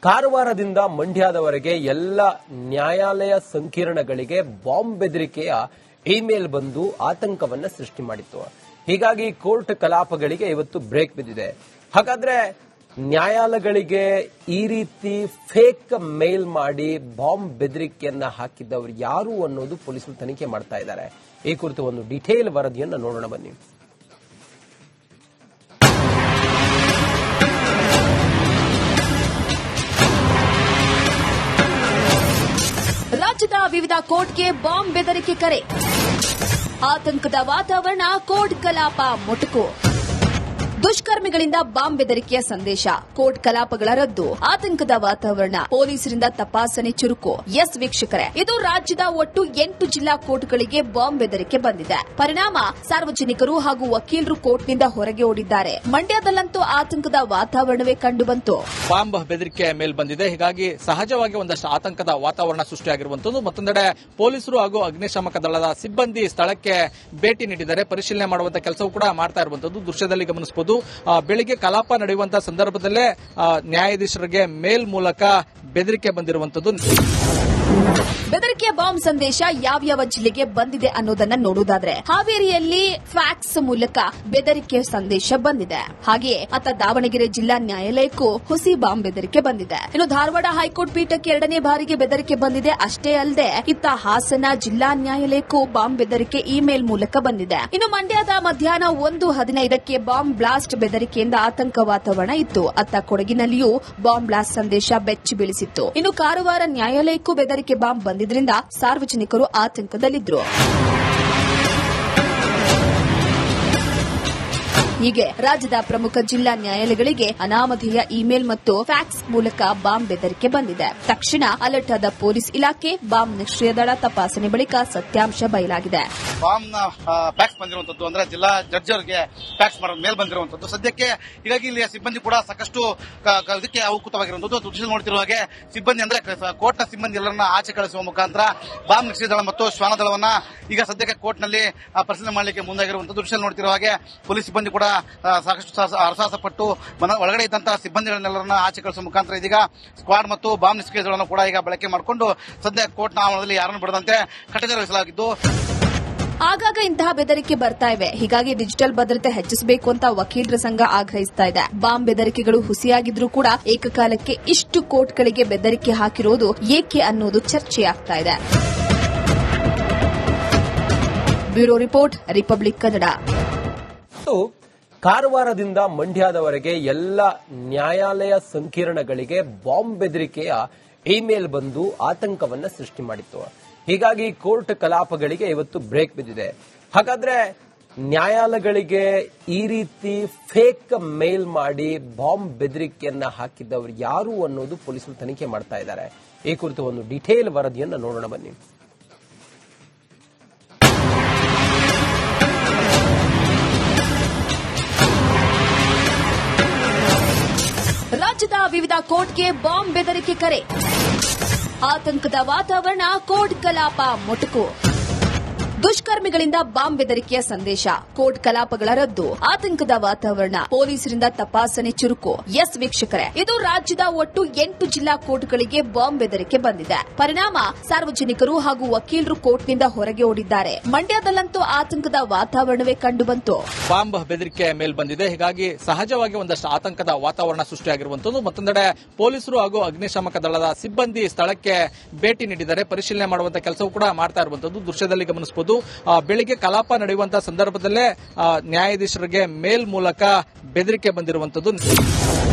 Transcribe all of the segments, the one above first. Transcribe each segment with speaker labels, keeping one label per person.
Speaker 1: ಕಾರವಾರದಿಂದ ಮಂಡ್ಯದವರೆಗೆ ಎಲ್ಲ ನ್ಯಾಯಾಲಯ ಸಂಕೀರ್ಣಗಳಿಗೆ ಬಾಂಬ್ ಬೆದರಿಕೆಯ ಇಮೇಲ್ ಬಂದು ಆತಂಕವನ್ನ ಸೃಷ್ಟಿ ಮಾಡಿತ್ತು. ಹೀಗಾಗಿ ಕೋರ್ಟ್ ಕಲಾಪಗಳಿಗೆ ಇವತ್ತು ಬ್ರೇಕ್ ಬಿದ್ದಿದೆ. ಹಾಗಾದ್ರೆ ನ್ಯಾಯಾಲಯಗಳಿಗೆ ಈ ರೀತಿ ಫೇಕ್ ಮೇಲ್ ಮಾಡಿ ಬಾಂಬ್ ಬೆದರಿಕೆಯನ್ನ ಹಾಕಿದ್ದವರು ಯಾರು ಅನ್ನೋದು ಪೊಲೀಸರು ತನಿಖೆ ಮಾಡ್ತಾ ಇದ್ದಾರೆ. ಈ ಕುರಿತು ಒಂದು ಡಿಟೇಲ್ ವರದಿಯನ್ನು ನೋಡೋಣ ಬನ್ನಿ.
Speaker 2: ರಾಜ್ಯದ ವಿವಿಧ ಕೋರ್ಟ್ಗೆ ಬಾಂಬ್ ಬೆದರಿಕೆ ಕರೆ, ಆತಂಕದ ವಾತಾವರಣ, ಕೋರ್ಟ್ ಕಲಾಪ ಮೊಟಕು. ದುಷ್ಕರ್ಮಿಗಳಿಂದ ಬಾಂಬ್ ಬೆದರಿಕೆಯ ಸಂದೇಶ, ಕೋರ್ಟ್ ಕಲಾಪಗಳ ರದ್ದು, ಆತಂಕದ ವಾತಾವರಣ, ಪೊಲೀಸರಿಂದ ತಪಾಸಣೆ ಚುರುಕು. ಎಸ್ ವೀಕ್ಷಕರೇ, ಇದು ರಾಜ್ಯದ ಒಟ್ಟು 8 ಜಿಲ್ಲಾ ಕೋರ್ಟ್ಗಳಿಗೆ ಬಾಂಬ್ ಬೆದರಿಕೆ ಬಂದಿದೆ. ಪರಿಣಾಮ ಸಾರ್ವಜನಿಕರು ಹಾಗೂ ವಕೀಲರು ಕೋರ್ಟ್ನಿಂದ ಹೊರಗೆ ಓಡಿದ್ದಾರೆ. ಮಂಡ್ಯದಲ್ಲಂತೂ ಆತಂಕದ ವಾತಾವರಣವೇ ಕಂಡುಬಂತು.
Speaker 3: ಬಾಂಬ್ ಬೆದರಿಕೆ ಮೇಲ್ ಬಂದಿದೆ. ಹೀಗಾಗಿ ಸಹಜವಾಗಿ ಒಂದಷ್ಟು ಆತಂಕದ ವಾತಾವರಣ ಸೃಷ್ಟಿಯಾಗಿರುವಂತದ್ದು. ಮತ್ತೊಂದೆಡೆ ಪೊಲೀಸರು ಹಾಗೂ ಅಗ್ನಿಶಾಮಕ ದಳದ ಸಿಬ್ಬಂದಿ ಸ್ಥಳಕ್ಕೆ ಭೇಟಿ ನೀಡಿದ್ದಾರೆ. ಪರಿಶೀಲನೆ ಮಾಡುವಂತಹ ಕೆಲಸವೂ ಕೂಡ ಮಾಡ್ತಾ ಇರುವಂತದ್ದು ದೃಶ್ಯದಲ್ಲಿ ಗಮನಿಸಬಹುದು. ಬೆಳಿಗ್ಗೆ ಕಲಾಪ ನಡೆಯುವಂತಹ ಸಂದರ್ಭದಲ್ಲೇ ನ್ಯಾಯಾಧೀಶರಿಗೆ ಮೇಲ್ ಮೂಲಕ ಬೆದರಿಕೆ ಬಂದಿರುವಂತದ್ದು.
Speaker 2: ಬೆದರಿಕೆಯ ಬಾಂಬ್ ಸಂದೇಶ ಯಾವ್ಯಾವ ಜಿಲ್ಲೆಗೆ ಬಂದಿದೆ ಅನ್ನೋದನ್ನ ನೋಡುವುದಾದ್ರೆ, ಹಾವೇರಿಯಲ್ಲಿ ಫ್ಯಾಕ್ಸ್ ಮೂಲಕ ಬೆದರಿಕೆ ಸಂದೇಶ ಬಂದಿದೆ. ಹಾಗೆಯೇ ಅತ್ತ ದಾವಣಗೆರೆ ಜಿಲ್ಲಾ ನ್ಯಾಯಾಲಯಕ್ಕೂ ಹುಸಿ ಬಾಂಬ್ ಬೆದರಿಕೆ ಬಂದಿದೆ. ಇನ್ನು ಧಾರವಾಡ ಹೈಕೋರ್ಟ್ ಪೀಠಕ್ಕೆ 2ನೇ ಬಾರಿಗೆ ಬೆದರಿಕೆ ಬಂದಿದೆ. ಅಷ್ಟೇ ಅಲ್ಲದೆ ಇತ್ತ ಹಾಸನ ಜಿಲ್ಲಾ ನ್ಯಾಯಾಲಯಕ್ಕೂ ಬಾಂಬ್ ಬೆದರಿಕೆ ಇಮೇಲ್ ಮೂಲಕ ಬಂದಿದೆ. ಇನ್ನು ಮಂಡ್ಯದ ಮಧ್ಯಾಹ್ನ 1:15ಕ್ಕೆ ಬಾಂಬ್ ಬ್ಲಾಸ್ಟ್ ಬೆದರಿಕೆಯಿಂದ ಆತಂಕ ವಾತಾವರಣ ಇತ್ತು. ಅತ್ತ ಕೊಡಗಿನಲ್ಲಿಯೂ ಬಾಂಬ್ ಬ್ಲಾಸ್ಟ್ ಸಂದೇಶ ಬೆಚ್ಚಿ ಬೀಳಿಸಿತ್ತು. ಇನ್ನು ಕಾರವಾರ ನ್ಯಾಯಾಲಯಕ್ಕೂ ಬೆದರಿಕೆ ಬಾಂಬ್ ಬಂದಿದ್ರಿಂದ ಸಾರ್ವಜನಿಕರು ಆತಂಕದಲ್ಲಿದ್ದರು. ಹೀಗೆ ರಾಜ್ಯದ ಪ್ರಮುಖ ಜಿಲ್ಲಾ ನ್ಯಾಯಾಲಯಗಳಿಗೆ ಅನಾಮಧೇಯ ಇಮೇಲ್ ಮತ್ತು ಫ್ಯಾಕ್ಸ್ ಮೂಲಕ ಬಾಂಬ್ ಬೆದರಿಕೆ ಬಂದಿದೆ. ತಕ್ಷಣ ಅಲರ್ಟ್ ಆದ ಪೊಲೀಸ್ ಇಲಾಖೆ, ಬಾಂಬ್ ನಿಷ್ಕ್ರಿಯ ದಳ ತಪಾಸಣೆ ಬಳಿಕ ಸತ್ಯಾಂಶ ಬಯಲಾಗಿದೆ.
Speaker 4: ಬಾಂಬ್ನ ಫ್ಯಾಕ್ಸ್ ಬಂದಿರುವಂತದ್ದು ಅಂದ್ರೆ ಜಿಲ್ಲಾ ಜಡ್ಜ್ ಅವರಿಗೆ ಫ್ಯಾಕ್ಸ್ ಮಾಡೋದು ಮೇಲ್ ಬಂದಿರುವಂತದ್ದು. ಸದ್ಯಕ್ಕೆ ಹೀಗಾಗಿ ಇಲ್ಲಿಯ ಸಿಬ್ಬಂದಿ ಕೂಡ ಸಾಕಷ್ಟು ಇದಕ್ಕೆ ಅವಕೃತವಾಗಿರುವಂತದ್ದು. ದೃಶ್ಯದಲ್ಲಿ ನೋಡ್ತಿರುವ ಹಾಗೆ ಸಿಬ್ಬಂದಿ ಅಂದ್ರೆ ಕೋರ್ಟ್ನ ಸಿಬ್ಬಂದಿ ಎಲ್ಲರನ್ನ ಆಚೆ ಕಳಿಸುವ ಮುಖಾಂತರ ಬಾಂಬ್ ನಿಷ್ಕ್ರಿಯ ದಳ ಮತ್ತು ಶ್ವಾನ ದಳವನ್ನ ಈಗ ಸದ್ಯಕ್ಕೆ ಕೋರ್ಟ್ನಲ್ಲಿ ಪರಿಶೀಲನೆ ಮಾಡಲಿಕ್ಕೆ ಮುಂದಾಗಿರುವಂತದ್ದು. ದೃಶ್ಯದಲ್ಲಿ ನೋಡ್ತಿರುವ ಹಾಗೆ ಪೊಲೀಸ್ ಸಿಬ್ಬಂದಿ ಕೂಡ ಸಾಕಷ್ಟು ಹರಸಾಹಸ ಪಟ್ಟು ಒಳಗಡೆ ಇದ್ದಂತಹ ಸಿಬ್ಬಂದಿಗಳನ್ನೆಲ್ಲರನ್ನ ಆಚೆ ಕಳಿಸುವ ಮುಖಾಂತರ ಇದೀಗ ಸ್ಕ್ವಾಡ್ ಮತ್ತು ಬಾಂಬ್ ನಿಷ್ಕ್ರಿಯ ದಳವನ್ನು ಕೂಡ ಈಗ ಬಳಕೆ ಮಾಡಿಕೊಂಡು ಸದ್ಯ ಕೋರ್ಟ್ನ ಆವರಣದಲ್ಲಿ ಯಾರನ್ನು ಬಿಡದಂತೆ ಕಟ್ಟೆಚ್ಚರ ವಹಿಸಲಾಗಿದ್ದು,
Speaker 2: ಆಗಾಗ ಇಂತಹ ಬೆದರಿಕೆ ಬರ್ತಾ ಇವೆ. ಹೀಗಾಗಿ ಡಿಜಿಟಲ್ ಭದ್ರತೆ ಹೆಚ್ಚಿಸಬೇಕು ಅಂತ ವಕೀಲರ ಸಂಘ ಆಗ್ರಹಿಸ್ತಾ ಇದೆ. ಬಾಂಬ್ ಬೆದರಿಕೆಗಳು ಹುಸಿಯಾಗಿದ್ರೂ ಕೂಡ ಏಕಕಾಲಕ್ಕೆ ಇಷ್ಟು ಕೋರ್ಟ್ಗಳಿಗೆ ಬೆದರಿಕೆ ಹಾಕಿರೋದು ಏಕೆ ಅನ್ನೋದು ಚರ್ಚೆಯಾಗ್ತಾ ಇದೆ. Bureau report, republic Kannada.
Speaker 1: ಕಾರವಾರದಿಂದ ಮಂಡ್ಯದವರೆಗೆ ಎಲ್ಲ ನ್ಯಾಯಾಲಯ ಸಂಕೀರ್ಣಗಳಿಗೆ ಬಾಂಬ್ ಬೆದರಿಕೆಯ ಇಮೇಲ್ ಬಂದು ಆತಂಕವನ್ನ ಸೃಷ್ಟಿ ಮಾಡಿತ್ತು. ಹೀಗಾಗಿ ಕೋರ್ಟ್ ಕಲಾಪಗಳಿಗೆ ಇವತ್ತು ಬ್ರೇಕ್ ಬಿದ್ದಿದೆ. ಹಾಗಾದ್ರೆ ನ್ಯಾಯಾಲಯಗಳಿಗೆ ಈ ರೀತಿ ಫೇಕ್ ಮೇಲ್ ಮಾಡಿ ಬಾಂಬ್ ಬೆದರಿಕೆಯನ್ನ ಹಾಕಿದ್ದವರು ಯಾರು ಅನ್ನೋದು ಪೊಲೀಸರು ತನಿಖೆ ಮಾಡ್ತಾ ಇದ್ದಾರೆ. ಈ ಕುರಿತು ಒಂದು ಡಿಟೇಲ್ ವರದಿಯನ್ನು ನೋಡೋಣ ಬನ್ನಿ.
Speaker 2: ರಾಜ್ಯದ ವಿವಿಧ ಕೋರ್ಟ್ಗೆ ಬಾಂಬ್ ಬೆದರಿಕೆ ಕರೆ, ಆತಂಕದ ವಾತಾವರಣ, ಕೋರ್ಟ್ ಕಲಾಪ ಮೊಟಕು. ದುಷ್ಕರ್ಮಿಗಳಿಂದ ಬಾಂಬ್ ಬೆದರಿಕೆಯ ಸಂದೇಶ, ಕೋರ್ಟ್ ಕಲಾಪಗಳ ರದ್ದು, ಆತಂಕದ ವಾತಾವರಣ, ಪೊಲೀಸರಿಂದ ತಪಾಸಣೆ ಚುರುಕು. ಎಸ್ ವೀಕ್ಷಕರೇ, ಇದು ರಾಜ್ಯದ ಒಟ್ಟು 8 ಜಿಲ್ಲಾ ಕೋರ್ಟ್ಗಳಿಗೆ ಬಾಂಬ್ ಬೆದರಿಕೆ ಬಂದಿದೆ. ಪರಿಣಾಮ ಸಾರ್ವಜನಿಕರು ಹಾಗೂ ವಕೀಲರು ಕೋರ್ಟ್ನಿಂದ ಹೊರಗೆ ಓಡಿದ್ದಾರೆ. ಮಂಡ್ಯದಲ್ಲಂತೂ ಆತಂಕದ ವಾತಾವರಣವೇ ಕಂಡುಬಂತು.
Speaker 3: ಬಾಂಬ್ ಬೆದರಿಕೆ ಮೇಲ್ ಬಂದಿದೆ. ಹೀಗಾಗಿ ಸಹಜವಾಗಿ ಒಂದಷ್ಟು ಆತಂಕದ ವಾತಾವರಣ ಸೃಷ್ಟಿಯಾಗಿರುವಂತದ್ದು. ಮತ್ತೊಂದೆಡೆ ಪೊಲೀಸರು ಹಾಗೂ ಅಗ್ನಿಶಾಮಕ ದಳದ ಸಿಬ್ಬಂದಿ ಸ್ಥಳಕ್ಕೆ ಭೇಟಿ ನೀಡಿದ್ದಾರೆ. ಪರಿಶೀಲನೆ ಮಾಡುವಂತಹ ಕೆಲಸವೂ ಕೂಡ ಮಾಡ್ತಾ ಇರುವಂತದ್ದು ದೃಶ್ಯದಲ್ಲಿ ಗಮನಿಸಬಹುದು. ಬೆಳಿಗ್ಗೆ ಕಲಾಪ ನಡೆಯುವಂತಹ ಸಂದರ್ಭದಲ್ಲೇ ನ್ಯಾಯಾಧೀಶರಿಗೆ ಮೇಲ್ ಮೂಲಕ ಬೆದರಿಕೆ ಬಂದಿರುವಂತದ್ದು.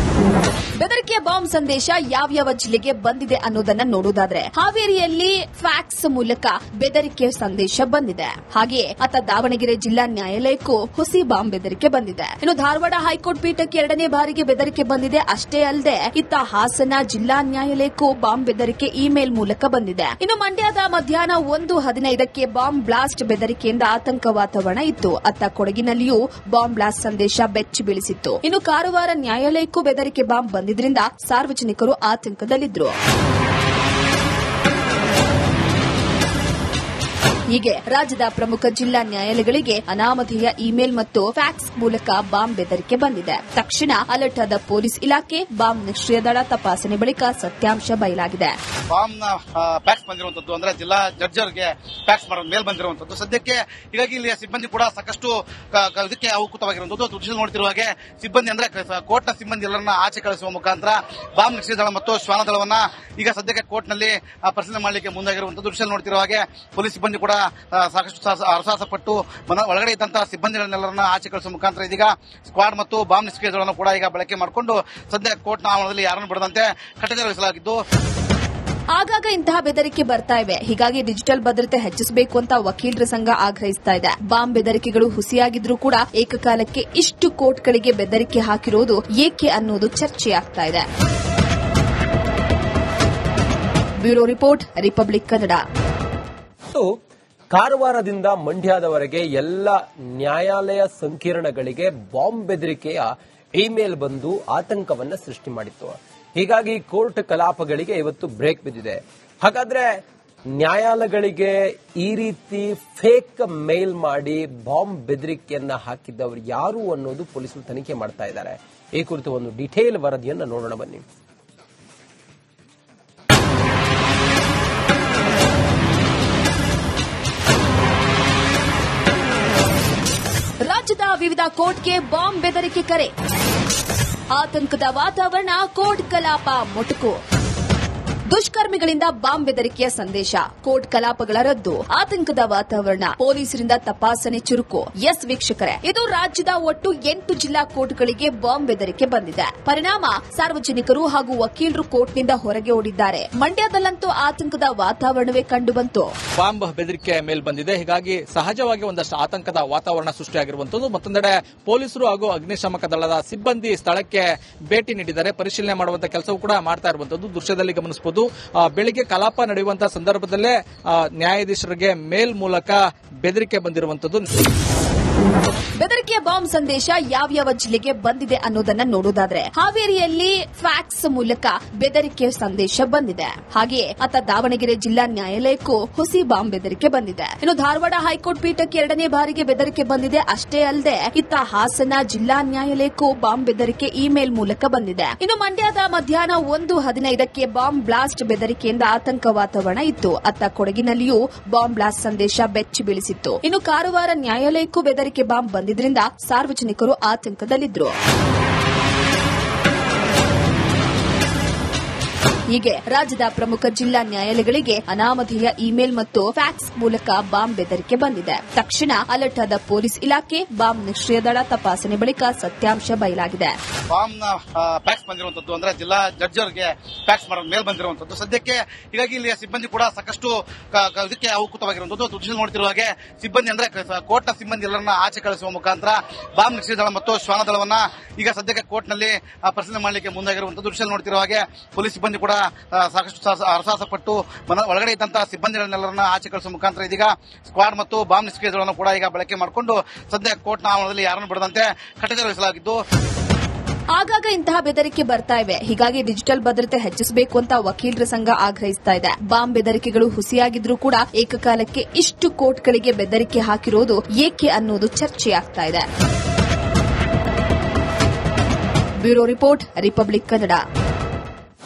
Speaker 2: ಬೆದರಿಕೆಯ ಬಾಂಬ್ ಸಂದೇಶ ಯಾವ್ಯಾವ ಜಿಲ್ಲೆಗೆ ಬಂದಿದೆ ಅನ್ನೋದನ್ನ ನೋಡುವುದಾದ್ರೆ, ಹಾವೇರಿಯಲ್ಲಿ ಫ್ಯಾಕ್ಸ್ ಮೂಲಕ ಬೆದರಿಕೆ ಸಂದೇಶ ಬಂದಿದೆ. ಹಾಗೆಯೇ ಅತ್ತ ದಾವಣಗೆರೆ ಜಿಲ್ಲಾ ನ್ಯಾಯಾಲಯಕ್ಕೂ ಹುಸಿ ಬಾಂಬ್ ಬೆದರಿಕೆ ಬಂದಿದೆ. ಇನ್ನು ಧಾರವಾಡ ಹೈಕೋರ್ಟ್ ಪೀಠಕ್ಕೆ 2ನೇ ಬಾರಿಗೆ ಬೆದರಿಕೆ ಬಂದಿದೆ. ಅಷ್ಟೇ ಅಲ್ಲದೆ ಇತ್ತ ಹಾಸನ ಜಿಲ್ಲಾ ನ್ಯಾಯಾಲಯಕ್ಕೂ ಬಾಂಬ್ ಬೆದರಿಕೆ ಇಮೇಲ್ ಮೂಲಕ ಬಂದಿದೆ. ಇನ್ನು ಮಂಡ್ಯದ ಮಧ್ಯಾಹ್ನ 1:15ಕ್ಕೆ ಬಾಂಬ್ ಬ್ಲಾಸ್ಟ್ ಬೆದರಿಕೆಯಿಂದ ಆತಂಕ ವಾತಾವರಣ ಇತ್ತು. ಅತ್ತ ಕೊಡಗಿನಲ್ಲಿಯೂ ಬಾಂಬ್ ಬ್ಲಾಸ್ಟ್ ಸಂದೇಶ ಬೆಚ್ಚಿ ಬೀಳಿಸಿತ್ತು. ಇನ್ನು ಕಾರವಾರ ನ್ಯಾಯಾಲಯಕ್ಕೂ ಬೆದರಿಕೆ ಬಾಂಬ್ ಬಂದಿದ್ರಿಂದ ಸಾರ್ವಜನಿಕರು ಆತಂಕದಲ್ಲಿದ್ದರು. ಹೀಗೆ ರಾಜ್ಯದ ಪ್ರಮುಖ ಜಿಲ್ಲಾ ನ್ಯಾಯಾಲಯಗಳಿಗೆ ಅನಾಮಧೇಯ ಇಮೇಲ್ ಮತ್ತು ಫ್ಯಾಕ್ಸ್ ಮೂಲಕ ಬಾಂಬ್ ಬೆದರಿಕೆ ಬಂದಿದೆ. ತಕ್ಷಣ ಅಲರ್ಟ್ ಆದ ಪೊಲೀಸ್ ಇಲಾಖೆ ಬಾಂಬ್ ನಿಷ್ಕ್ರಿಯ ದಳ ತಪಾಸಣೆ ಬಳಿಕ ಸತ್ಯಾಂಶ ಬಯಲಾಗಿದೆ.
Speaker 4: ಬಾಂಬ್ನ ಪ್ಯಾಕ್ಸ್ ಬಂದಿರುವಂತದ್ದು ಅಂದ್ರೆ ಜಿಲ್ಲಾ ಜಡ್ಜ್ ಅವರಿಗೆ ಪ್ಯಾಕ್ಸ್ ಮಾಡೋ ಮೇಲ್ ಬಂದಿರುವಂತದ್ದು. ಸದ್ಯಕ್ಕೆ ಹೀಗಾಗಿ ಇಲ್ಲಿಯ ಸಿಬ್ಬಂದಿ ಕೂಡ ಸಾಕಷ್ಟು ಇದಕ್ಕೆ ಅವಕೃತವಾಗಿರುವಂತದ್ದು. ದೃಶ್ಯದಲ್ಲಿ ನೋಡ್ತಿರುವ ಹಾಗೆ ಸಿಬ್ಬಂದಿ ಅಂದ್ರೆ ಕೋರ್ಟ್ನ ಸಿಬ್ಬಂದಿ ಎಲ್ಲರನ್ನ ಆಚೆ ಕಳಿಸುವ ಮುಖಾಂತರ ಬಾಂಬ್ ನಿಷ್ಕ್ರಿಯ ದಳ ಮತ್ತು ಶ್ವಾನ ದಳವನ್ನ ಈಗ ಸದ್ಯಕ್ಕೆ ಕೋರ್ಟ್ನಲ್ಲಿ ಪರಿಶೀಲನೆ ಮಾಡಲಿಕ್ಕೆ ಮುಂದಾಗಿರುವಂತದ್ದು. ದೃಶ್ಯದಲ್ಲಿ ನೋಡ್ತಿರುವ ಹಾಗೆ ಪೊಲೀಸ್ ಸಿಬ್ಬಂದಿ ಕೂಡ ಸಾಕಷ್ಟು ಹರಸಾಹಸ ಪಟ್ಟು ಒಳಗಡೆ ಇದ್ದಂತಹ ಸಿಬ್ಬಂದಿಗಳನ್ನೆಲ್ಲರನ್ನ ಆಚೆ ಕಳಿಸುವ ಮುಖಾಂತರ ಇದೀಗ ಸ್ಕ್ವಾಡ್ ಮತ್ತು ಬಾಂಬ್ ನಿಷ್ಕ್ರಿಯ ದಳವನ್ನು ಕೂಡ ಈಗ ಬಳಕೆ ಮಾಡಿಕೊಂಡು ಸದ್ಯ ಕೋರ್ಟ್ನ ಆವರಣದಲ್ಲಿ ಯಾರನ್ನು ಬಿಡದಂತೆ ಕಟ್ಟೆಚ್ಚರ ವಹಿಸಲಾಗಿದ್ದು,
Speaker 2: ಆಗಾಗ ಇಂತಹ ಬೆದರಿಕೆ ಬರ್ತಾ ಇವೆ. ಹೀಗಾಗಿ ಡಿಜಿಟಲ್ ಭದ್ರತೆ ಹೆಚ್ಚಿಸಬೇಕು ಅಂತ ವಕೀಲರ ಸಂಘ ಆಗ್ರಹಿಸ್ತಾ ಇದೆ. ಬಾಂಬ್ ಬೆದರಿಕೆಗಳು ಹುಸಿಯಾಗಿದ್ರೂ ಕೂಡ ಏಕಕಾಲಕ್ಕೆ ಇಷ್ಟು ಕೋರ್ಟ್ಗಳಿಗೆ ಬೆದರಿಕೆ ಹಾಕಿರೋದು ಏಕೆ ಅನ್ನೋದು ಚರ್ಚೆಯಾಗ್ತಾ ಇದೆ. Bureau report, republic Kannada.
Speaker 1: ಕಾರವಾರದಿಂದ ಮಂಡ್ಯದವರೆಗೆ ಎಲ್ಲ ನ್ಯಾಯಾಲಯ ಸಂಕೀರ್ಣಗಳಿಗೆ ಬಾಂಬ್ ಬೆದರಿಕೆಯ ಇಮೇಲ್ ಬಂದು ಆತಂಕವನ್ನ ಸೃಷ್ಟಿ ಮಾಡಿತ್ತು. ಹೀಗಾಗಿ ಕೋರ್ಟ್ ಕಲಾಪಗಳಿಗೆ ಇವತ್ತು ಬ್ರೇಕ್ ಬಿದ್ದಿದೆ. ಹಾಗಾದ್ರೆ ನ್ಯಾಯಾಲಯಗಳಿಗೆ ಈ ರೀತಿ ಫೇಕ್ ಮೇಲ್ ಮಾಡಿ ಬಾಂಬ್ ಬೆದರಿಕೆಯನ್ನ ಹಾಕಿದ್ದವರು ಯಾರು ಅನ್ನೋದು ಪೊಲೀಸರು ತನಿಖೆ ಮಾಡ್ತಾ ಇದ್ದಾರೆ. ಈ ಕುರಿತು ಒಂದು ಡಿಟೇಲ್ ವರದಿಯನ್ನ ನೋಡೋಣ ಬನ್ನಿ.
Speaker 2: ರಾಜ್ಯದ ವಿವಿಧ ಕೋರ್ಟ್ಗೆ ಬಾಂಬ್ ಬೆದರಿಕೆ ಕರೆ, ಆತಂಕದ ವಾತಾವರಣ, ಕೋರ್ಟ್ ಕಲಾಪ ಮೊಟಕು. ದುಷ್ಕರ್ಮಿಗಳಿಂದ ಬಾಂಬ್ ಬೆದರಿಕೆಯ ಸಂದೇಶ, ಕೋರ್ಟ್ ಕಲಾಪಗಳ ರದ್ದು, ಆತಂಕದ ವಾತಾವರಣ, ಪೊಲೀಸರಿಂದ ತಪಾಸಣೆ ಚುರುಕು. ಎಸ್ ವೀಕ್ಷಕರೇ, ಇದು ರಾಜ್ಯದ ಒಟ್ಟು 8 ಜಿಲ್ಲಾ ಕೋರ್ಟ್ಗಳಿಗೆ ಬಾಂಬ್ ಬೆದರಿಕೆ ಬಂದಿದೆ. ಪರಿಣಾಮ ಸಾರ್ವಜನಿಕರು ಹಾಗೂ ವಕೀಲರು ಕೋರ್ಟ್ನಿಂದ ಹೊರಗೆ ಓಡಿದ್ದಾರೆ. ಮಂಡ್ಯದಲ್ಲಂತೂ ಆತಂಕದ ವಾತಾವರಣವೇ ಕಂಡುಬಂತು.
Speaker 3: ಬಾಂಬ್ ಬೆದರಿಕೆ ಮೇಲ್ ಬಂದಿದೆ. ಹೀಗಾಗಿ ಸಹಜವಾಗಿ ಒಂದಷ್ಟು ಆತಂಕದ ವಾತಾವರಣ ಸೃಷ್ಟಿಯಾಗಿರುವಂತದ್ದು. ಮತ್ತೊಂದೆಡೆ ಪೊಲೀಸರು ಹಾಗೂ ಅಗ್ನಿಶಾಮಕ ದಳದ ಸಿಬ್ಬಂದಿ ಸ್ಥಳಕ್ಕೆ ಭೇಟಿ ನೀಡಿದ್ದಾರೆ. ಪರಿಶೀಲನೆ ಮಾಡುವಂತಹ ಕೆಲಸವೂ ಕೂಡ ಮಾಡ್ತಾ ಇರುವಂತದ್ದು ದೃಶ್ಯದಲ್ಲಿ ಗಮನಿಸಬಹುದು. ಬೆಳಿಗ್ಗೆ ಕಲಾಪ ನಡೆಯುವಂತಹ ಸಂದರ್ಭದಲ್ಲೇ ನ್ಯಾಯಾಧೀಶರಿಗೆ ಮೇಲ್ ಮೂಲಕ ಬೆದರಿಕೆ ಬಂದಿರುವಂತದ್ದು.
Speaker 2: ಬೆದರಿಕೆಯ ಬಾಂಬ್ ಸಂದೇಶ ಯಾವ್ಯಾವ ಜಿಲ್ಲೆಗೆ ಬಂದಿದೆ ಅನ್ನೋದನ್ನ ನೋಡೋದಾದ್ರೆ, ಹಾವೇರಿಯಲ್ಲಿ ಫ್ಯಾಕ್ಸ್ ಮೂಲಕ ಬೆದರಿಕೆ ಸಂದೇಶ ಬಂದಿದೆ. ಹಾಗೆಯೇ ಅತ್ತ ದಾವಣಗೆರೆ ಜಿಲ್ಲಾ ನ್ಯಾಯಾಲಯಕ್ಕೂ ಹುಸಿ ಬಾಂಬ್ ಬೆದರಿಕೆ ಬಂದಿದೆ. ಇನ್ನು ಧಾರವಾಡ ಹೈಕೋರ್ಟ್ ಪೀಠಕ್ಕೆ 2ನೇ ಬಾರಿಗೆ ಬೆದರಿಕೆ ಬಂದಿದೆ. ಅಷ್ಟೇ ಅಲ್ಲದೆ ಇತ್ತ ಹಾಸನ ಜಿಲ್ಲಾ ನ್ಯಾಯಾಲಯಕ್ಕೂ ಬಾಂಬ್ ಬೆದರಿಕೆ ಇಮೇಲ್ ಮೂಲಕ ಬಂದಿದೆ. ಇನ್ನು ಮಂಡ್ಯದ ಮಧ್ಯಾಹ್ನ 1:15ಕ್ಕೆ ಬಾಂಬ್ ಬ್ಲಾಸ್ಟ್ ಬೆದರಿಕೆಯಿಂದ ಆತಂಕ ವಾತಾವರಣ ಇತ್ತು. ಅತ್ತ ಕೊಡಗಿನಲ್ಲಿಯೂ ಬಾಂಬ್ ಬ್ಲಾಸ್ಟ್ ಸಂದೇಶ ಬೆಚ್ಚಿ ಬೀಳಿಸಿತ್ತು. ಇನ್ನು ಕಾರವಾರ ನ್ಯಾಯಾಲಯಕ್ಕೂ ಬೆದರಿಕೆ ಬಾಂಬ್ ಬಂದಿದ್ರಿಂದ ಸಾರ್ವಜನಿಕರು ಆತಂಕದಲ್ಲಿದ್ದರು. ಹೀಗೆ ರಾಜ್ಯದ ಪ್ರಮುಖ ಜಿಲ್ಲಾ ನ್ಯಾಯಾಲಯಗಳಿಗೆ ಅನಾಮಧೇಯ ಇಮೇಲ್ ಮತ್ತು ಫ್ಯಾಕ್ಸ್ ಮೂಲಕ ಬಾಂಬ್ ಬೆದರಿಕೆ ಬಂದಿದೆ. ತಕ್ಷಣ ಅಲರ್ಟ್ ಆದ ಪೊಲೀಸ್ ಇಲಾಖೆ ಬಾಂಬ್ ನಿಷ್ಕ್ರಿಯ ದಳ ತಪಾಸಣೆ ಬಳಿಕ ಸತ್ಯಾಂಶ ಬಯಲಾಗಿದೆ.
Speaker 4: ಬಾಂಬ್ನ ಪ್ಯಾಕ್ಸ್ ಬಂದಿರುವಂತದ್ದು ಅಂದ್ರೆ ಜಿಲ್ಲಾ ಜಡ್ಜ್ ಅವರಿಗೆ ಪ್ಯಾಕ್ಸ್ ಮಾಡೋ ಮೇಲ್ ಬಂದಿರುವಂತದ್ದು. ಸದ್ಯಕ್ಕೆ ಹೀಗಾಗಿ ಇಲ್ಲಿಯ ಸಿಬ್ಬಂದಿ ಕೂಡ ಸಾಕಷ್ಟು ಇದಕ್ಕೆ ಅವಕೃತವಾಗಿರುವಂತದ್ದು. ದೃಶ್ಯದಲ್ಲಿ ನೋಡ್ತಿರುವ ಹಾಗೆ ಸಿಬ್ಬಂದಿ ಅಂದ್ರೆ ಕೋರ್ಟ್ನ ಸಿಬ್ಬಂದಿ ಎಲ್ಲರನ್ನ ಆಚೆ ಕಳಿಸುವ ಮುಖಾಂತರ ಬಾಂಬ್ ನಿಷ್ಕ್ರಿಯ ದಳ ಮತ್ತು ಶ್ವಾನ ದಳವನ್ನ ಈಗ ಸದ್ಯಕ್ಕೆ ಕೋರ್ಟ್ನಲ್ಲಿ ಪರಿಶೀಲನೆ ಮಾಡಲಿಕ್ಕೆ ಮುಂದಾಗಿರುವಂತದ್ದು. ದೃಶ್ಯದಲ್ಲಿ ನೋಡ್ತಿರುವ ಹಾಗೆ ಪೊಲೀಸ್ ಸಿಬ್ಬಂದಿ ಕೂಡ ಸಾಕಷ್ಟು ಹರಸಾಹಸ ಪಟ್ಟು ಒಳಗಡೆ ಇದ್ದಂತಹ ಸಿಬ್ಬಂದಿಗಳನ್ನೆಲ್ಲರನ್ನ ಆಚೆ ಕಳಿಸುವ ಮುಖಾಂತರ ಇದೀಗ ಸ್ಕ್ವಾಡ್ ಮತ್ತು ಬಾಂಬ್ ನಿಷ್ಕ್ರಿಯ ದಳವನ್ನು ಕೂಡ ಈಗ ಬಳಕೆ ಮಾಡಿಕೊಂಡು ಸದ್ಯ ಕೋರ್ಟ್ನ ಆವರಣದಲ್ಲಿ ಯಾರನ್ನು ಬಿಡದಂತೆ ಕಟ್ಟೆಚ್ಚರ ವಹಿಸಲಾಗಿದ್ದು,
Speaker 2: ಆಗಾಗ ಇಂತಹ ಬೆದರಿಕೆ ಬರ್ತಾ ಇವೆ. ಹೀಗಾಗಿ ಡಿಜಿಟಲ್ ಭದ್ರತೆ ಹೆಚ್ಚಿಸಬೇಕು ಅಂತ ವಕೀಲರ ಸಂಘ ಆಗ್ರಹಿಸ್ತಾ ಇದೆ. ಬಾಂಬ್ ಬೆದರಿಕೆಗಳು ಹುಸಿಯಾಗಿದ್ರೂ ಕೂಡ ಏಕಕಾಲಕ್ಕೆ ಇಷ್ಟು ಕೋರ್ಟ್ಗಳಿಗೆ ಬೆದರಿಕೆ ಹಾಕಿರೋದು ಏಕೆ ಅನ್ನೋದು ಚರ್ಚೆಯಾಗ್ತಾ ಇದೆ. Bureau report, republic Kannada.